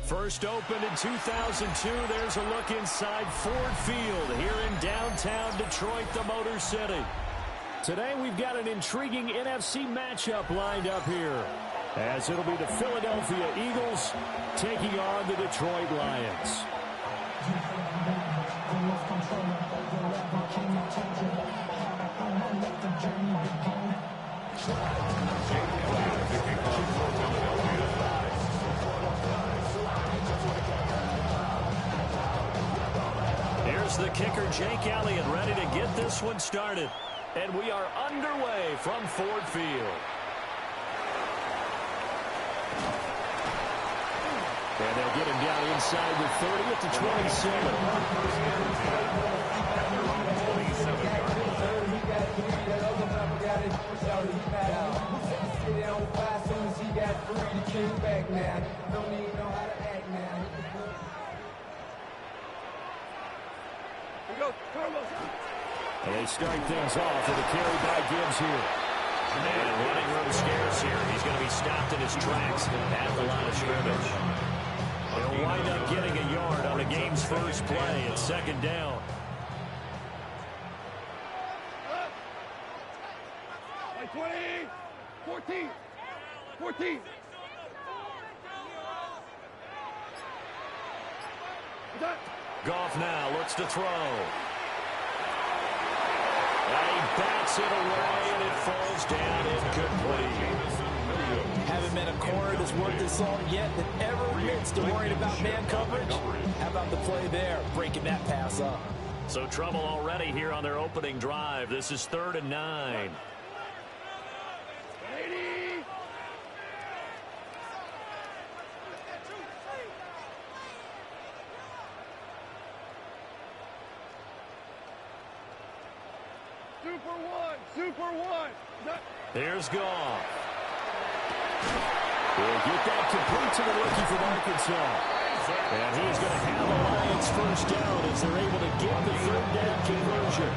First opened in 2002. There's a look inside Ford Field here in downtown Detroit, the Motor City. Today we've got an intriguing NFC matchup lined up here, as it'll be the Philadelphia Eagles taking on the Detroit Lions. Here's the kicker, Jake Elliott, ready to get this one started. And we are underway from Ford Field. And they'll get him down inside with 30 at the 27. And they start things off with a carry by Gibbs here. And running room scarce here. He's going to be stopped in his tracks at the line of scrimmage. He'll wind up getting a yard on the game's first play at second down. Like 20, 14, 14. Goff now looks to throw. And he bats it away, and it falls down incomplete. Haven't met a corner that's worth his salt yet that ever admits to worrying about man coverage. How about the play there, breaking that pass up? So trouble already here on their opening drive. This is 3rd and 9. Super one. Here's Goff. He'll get that complete to the rookie from Arkansas. And he's going to have the Lions first down as they're able to get the 3rd down conversion.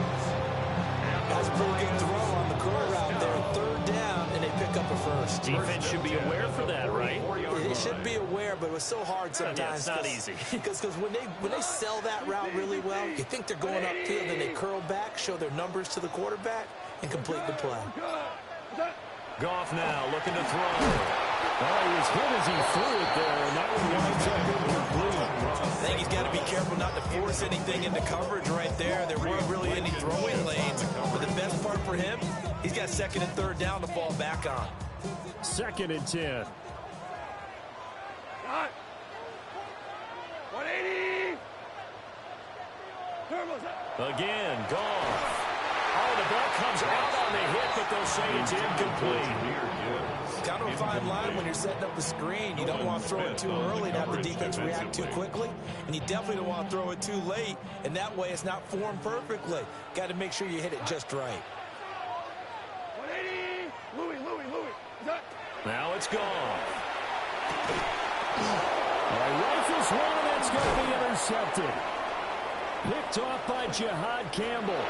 That's a pretty good throw on the curl route there. 3rd down, and they pick up a first. Defense should be aware for that, right? They should be aware, but it was so hard sometimes. Yeah, it's not easy. Because when they sell that route really well, you think they're going upfield, and they curl back, show their numbers to the quarterback, and complete the play. Goff now looking to throw. Oh, he was hit as he threw it there, and that one winds up incomplete. I think he's got to be careful not to force anything into coverage right there. There weren't really any throwing lanes. But the best part for him, he's got 2nd and 3rd down to fall back on. 2nd and 10. 180. Again, Goff. Oh, the ball comes out on the hit, but they'll say it's incomplete. Kind of a fine line when you're setting up a screen. You don't want to throw it too early and have the defense react too quickly. And you definitely don't want to throw it too late. And that way it's not formed perfectly. Got to make sure you hit it just right. 180. Louis. Now it's gone. Rifles one, and that's going to be intercepted. Picked off by Jihad Campbell.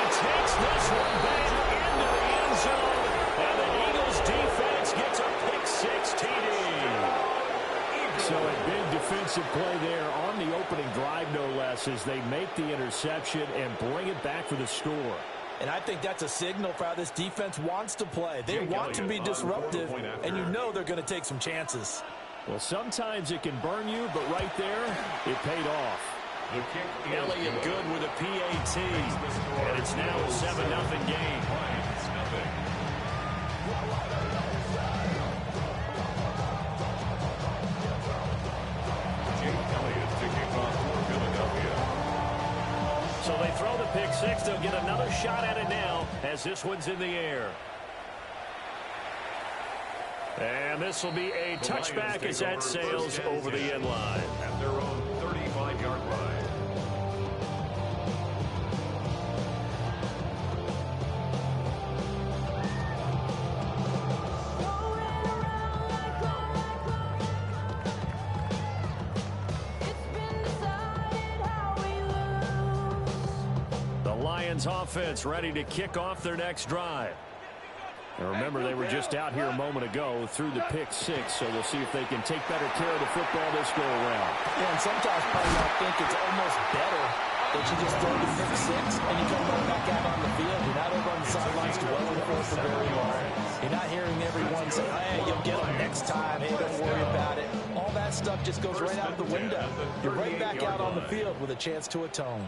Takes this one back into the end zone, and the Eagles defense gets a pick-6 TD. So a big defensive play there on the opening drive, no less, as they make the interception and bring it back for the score. And I think that's a signal for how this defense wants to play. They want to be disruptive, and you know they're going to take some chances. Well, sometimes it can burn you, but right there, it paid off. Elliott good with a PAT, and it's now a 7-0 game. So they throw the pick-6. They'll get another shot at it now as this one's in the air. And this will be a touchback as that sails over the end line. At their own 35-yard line. The Lions offense ready to kick off their next drive. And remember, they were just out here a moment ago through the pick six, so we'll see if they can take better care of the football this go around. Yeah, and sometimes probably I think it's almost better that you just throw the pick six and you come right back out on the field. You're not over on the sidelines dwelling for very long. You're not hearing everyone say, hey, you'll get them next time. Hey, don't worry about it. All that stuff just goes right out the window. You're right back out on the field with a chance to atone.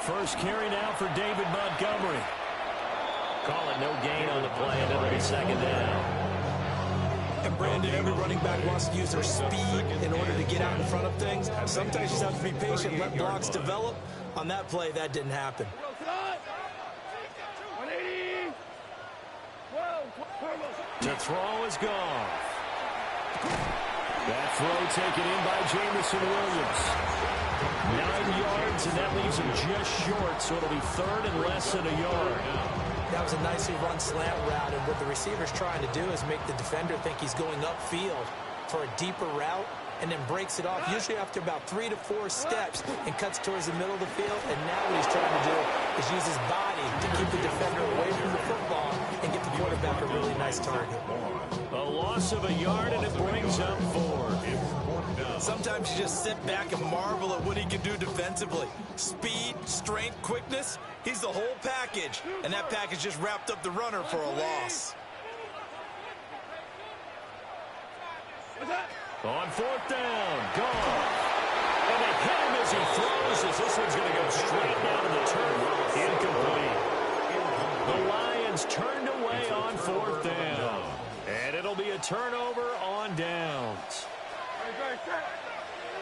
First carry now for David Montgomery. Call it no gain on the play, and it'll be second down. And Brandon, every running back wants to use their speed in order to get out in front of things. Sometimes you just have to be patient, let blocks develop. On that play, that didn't happen. 180. 12. The throw is gone. That throw taken in by Jameson Williams. 9 yards, and that leaves him just short, so it'll be third and less than a yard. That was a nicely run slant route, and what the receiver's trying to do is make the defender think he's going upfield for a deeper route, and then breaks it off, usually after about 3 to 4 steps, and cuts towards the middle of the field. And now what he's trying to do is use his body to keep the defender away from the football and get the quarterback a really nice target. A loss of a yard, and it brings up 4. Sometimes you just sit back and marvel at what he can do defensively. Speed, strength, quickness, he's the whole package. And that package just wrapped up the runner for a loss. On fourth down, gone. And they hit him as he throws, as this one's going to go straight down to the turf. Incomplete. The Lions turned away on fourth down. And it'll be a turnover on downs.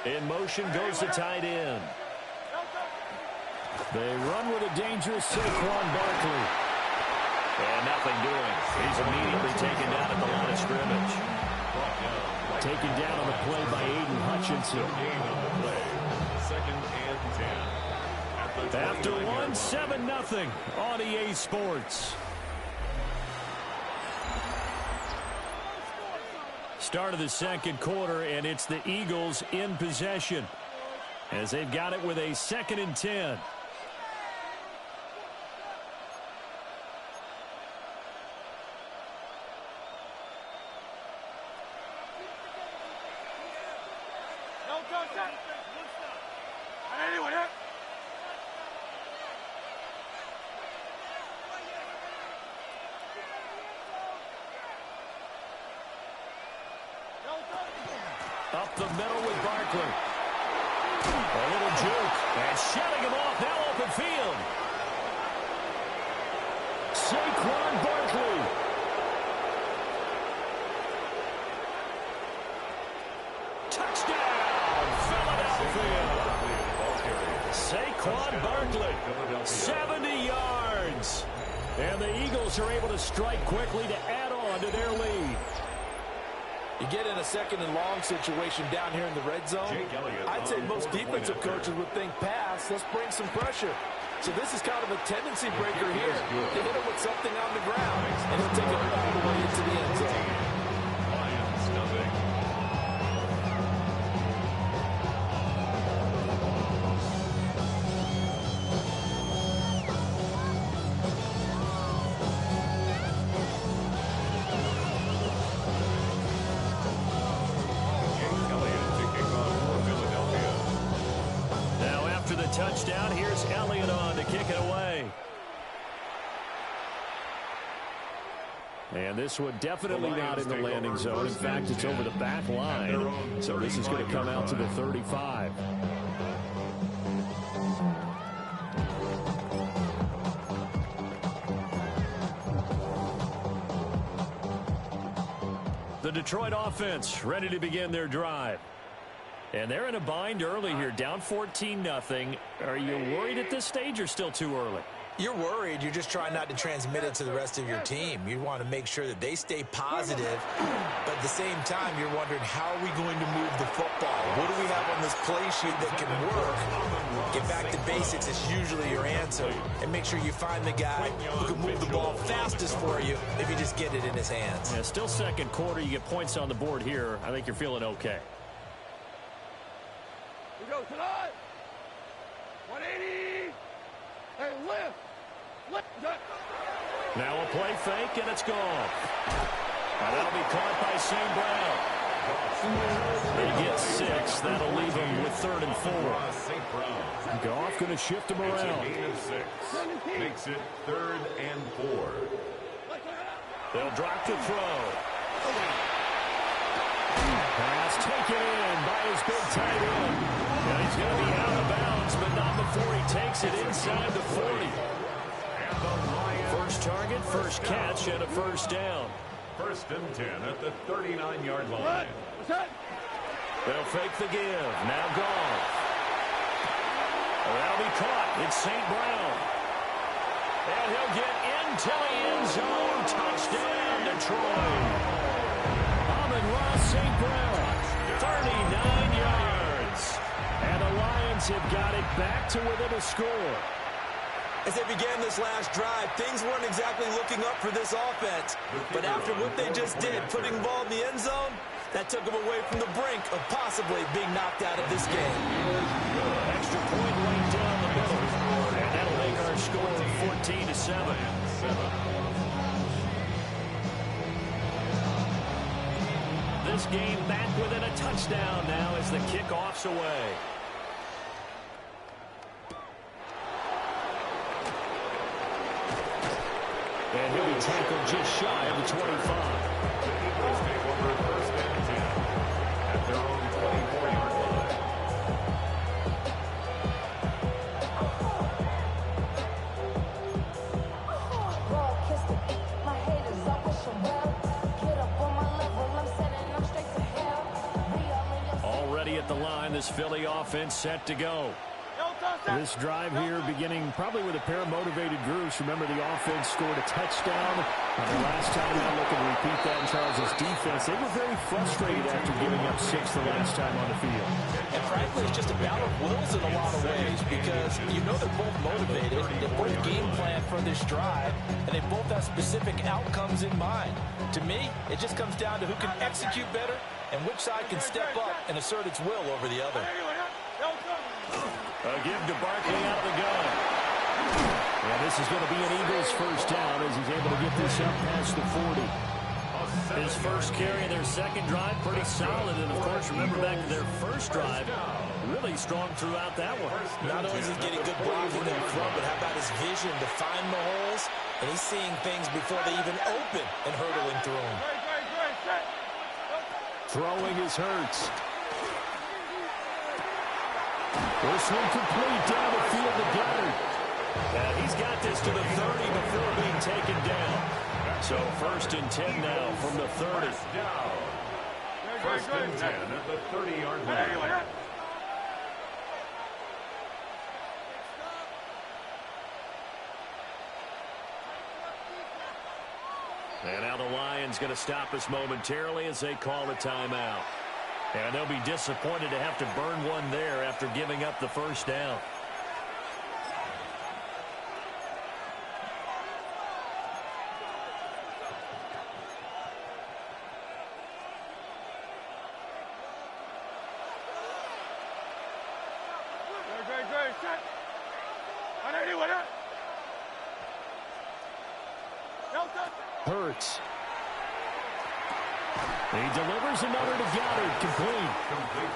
In motion goes the tight end. They run with a dangerous Saquon Barkley. And nothing doing. He's immediately taken down at the line of scrimmage. Taken down on the play by Aiden Hutchinson. Second and 10. After one, 7-0 on EA Sports. Start of the second quarter, and it's the Eagles in possession as they've got it with a 2nd and 10. Up the middle with Barkley. A little juke. And shutting him off. Now open field. Saquon Barkley. Touchdown, Philadelphia. Saquon Barkley. 70 yards. And the Eagles are able to strike quickly to add on to their lead. You get in a 2nd and long situation down here in the red zone. I'd say most defensive coaches would think pass. Let's bring some pressure. So this is kind of a tendency breaker here. To hit him with something on the ground, and he'll take it all the way into the end zone. Lions, nothing. Touchdown. Here's Elliott on to kick it away. And this one definitely not in the landing zone. In fact, it's over the back line. So this is going to come out to the 35. The Detroit offense ready to begin their drive. And they're in a bind early here, down 14-0. Are you worried at this stage or still too early? You're worried. You're just trying not to transmit it to the rest of your team. You want to make sure that they stay positive, but at the same time, you're wondering, how are we going to move the football? What do we have on this play sheet that can work? Get back to basics is usually your answer, and make sure you find the guy who can move the ball fastest for you if you just get it in his hands. Yeah, still second quarter. You get points on the board here. I think you're feeling okay. We go tonight. 180. Hey, lift. Now a play fake, and it's gone. And that'll be caught by St. Brown. He gets 6. That'll leave him with 3rd and 4. Goff going to shift him It's a around. gain of 6. Makes it 3rd and 4. They'll drop to throw. Pass taken in by his big tight end. And he's going to be out of bounds, but not before he takes it inside the 40. First target, first catch, and a first down. 1st and 10 at the 39-yard line. They'll fake the give. Now Goff. That'll be caught. It's St. Brown. And he'll get into the end zone. Touchdown, Detroit. Amon-Ra St. Brown, 39 yards. And the Lions have got it back to within a score. As they began this last drive, things weren't exactly looking up for this offense. But after what they just did, putting the ball in the end zone, that took them away from the brink of possibly being knocked out of this game. Extra point right down the middle. And that'll make our score 14-7. This game back within a touchdown now as the kickoff's away. And he'll be tackled just shy of the 25. The Eagles take over 1st and 10 at their own 24-yard line. Already at the line, this Philly offense set to go. This drive here beginning probably with a pair of motivated groups. Remember, the offense scored a touchdown. The last time they're looking to repeat that in Charles' defense. They were very frustrated after giving up 6 the last time on the field. And frankly, it's just a battle of wills in a lot of ways because you know they're both motivated. They both game plan for this drive, and they both have specific outcomes in mind. To me, it just comes down to who can execute better and which side can step up and assert its will over the other. A give to Barkley out of the gun. And this is going to be an Eagles first down as he's able to get this up past the 40. His first carry of their second drive, pretty solid. And, of course, remember back to their first drive, really strong throughout that one. Not only is he getting good blocking in front, but how about his vision to find the holes? And he's seeing things before they even open and hurdling through them. Throwing is Hurts. This one complete down the field to Goddard. And he's got this to the 30 before being taken down. So 1st and 10 now from the 30. 1st and 10 at the 30-yard line. And now the Lions going to stop us momentarily as they call a timeout. And they'll be disappointed to have to burn one there after giving up the first down. Hurts. He delivers another to Goddard, complete.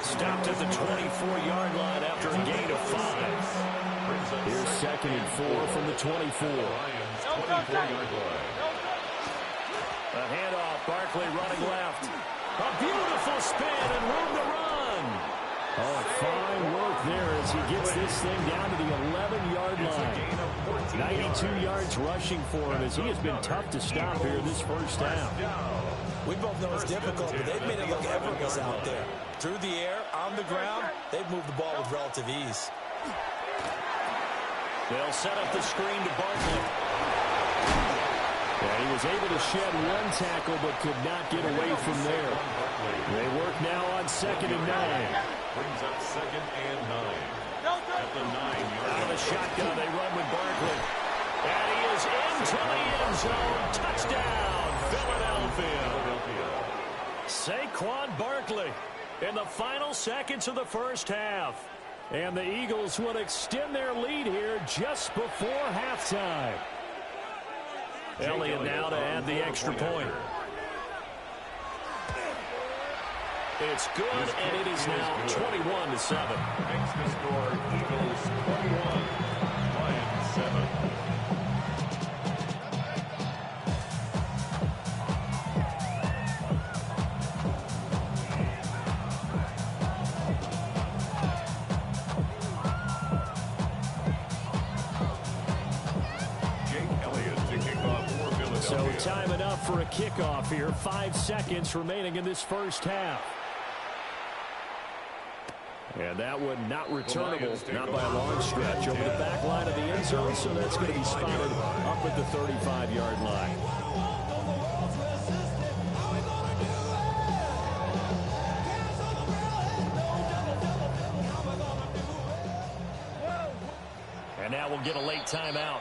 Stopped at the 24-yard line after a gain of 5. Here's 2nd and 4 from the 24. A handoff, Barkley running left. A beautiful spin and room to run. Oh, fine work there as he gets this thing down to the 11-yard line. 92 yards rushing for him as he has been tough to stop here this first down. We both know it's difficult, but they've made it look effortless out there. Through the air, on the ground, they've moved the ball with relative ease. They'll set up the screen to Barkley. Yeah, he was able to shed one tackle but could not get away from there. They work now on 2nd and 9. Brings up 2nd and 9. At the 9-yard Out of the shotgun, they run with Barkley. And he is into the end zone. Touchdown, Philadelphia. Saquon Barkley in the final seconds of the first half. And the Eagles will extend their lead here just before halftime. Elliott now to add the extra point. It's good, and it is now 21-7. Makes the score Eagles 21, Lions 7. So time enough for a kickoff here. 5 seconds remaining in this first half. And that one not returnable, not by a long stretch, over the back line of the end zone, so that's going to be spotted up at the 35-yard line. And now we'll get a late timeout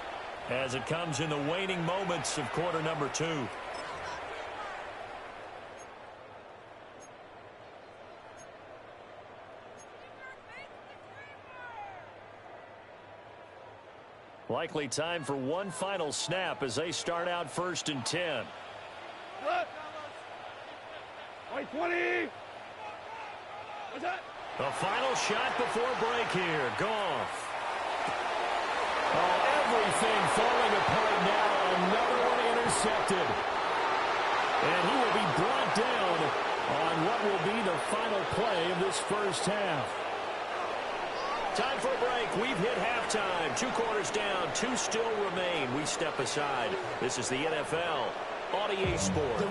as it comes in the waning moments of quarter number 2. Likely time for one final snap as they start out 1st and 10. Right 20. What's that? The final shot before break here. Goff. Oh, everything falling apart now. Another one intercepted. And he will be brought down on what will be the final play of this first half. Time for a break. We've hit halftime. 2 quarters down. 2 still remain. We step aside. This is the NFL on EA Sports.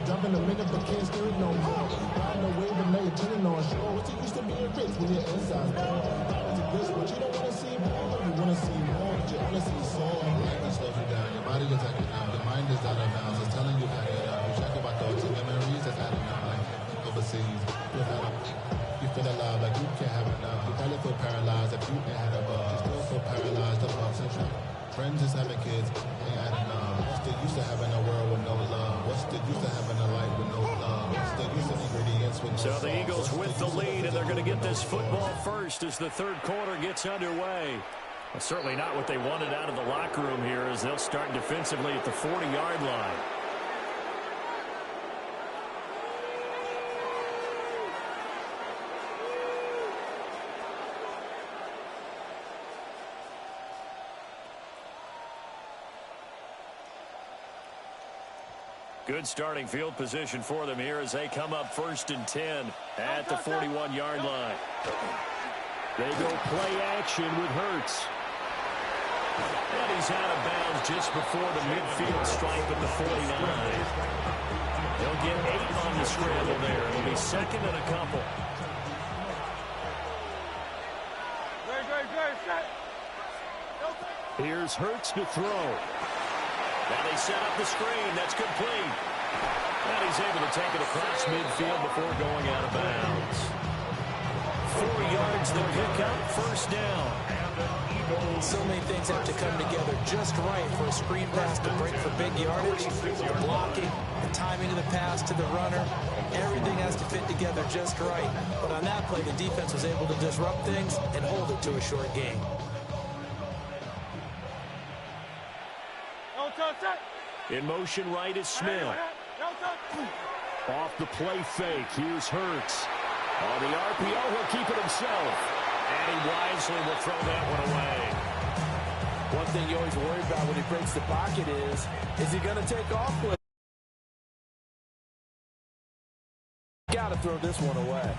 Jumping a minute, but can't steer it no more. Riding away, but now you're turning on shore. What's it used to being rich when your inside's gone? It's a bitch, but you don't want to see more. You want to see more, but you honestly saw. Life slows you down. Your body is acting out. Your mind is out of bounds. It's telling you how to get out. You check about thoughts and memories that's adding up. Like overseas, you feel alive like you can't have enough. You probably feel paralyzed if you ain't had a buzz. You still feel paralyzed above central. Friends is having kids, ain't adding up. What's the use of having a world with no love? What's the use of having a life with no love? What's the use of ingredients with no So sauce? the Eagles with the lead, and they're going to get this football first as the third quarter gets underway. Well, certainly not what they wanted out of the locker room here as they'll start defensively at the 40-yard line. Good starting field position for them here as they come up 1st and 10 at the 41-yard line. They go play action with Hurts. And he's out of bounds just before the midfield stripe at the 49. They'll get 8 on the scramble there. It'll be 2nd and a couple. Here's Hurts to throw. Now they set up the screen. That's complete. And he's able to take it across midfield before going out of bounds. 4 yards the pickup, 1st down. So many things have to come together just right for a screen pass to break for big yardage. The blocking, the timing of the pass to the runner, everything has to fit together just right. But on that play, the defense was able to disrupt things and hold it to a short game. In motion right is Smith. Off the play fake, here's Hurts. On the RPO, he'll keep it himself. And he wisely will throw that one away. One thing you always worry about when he breaks the pocket is he going to take off with it? Got to throw this one away.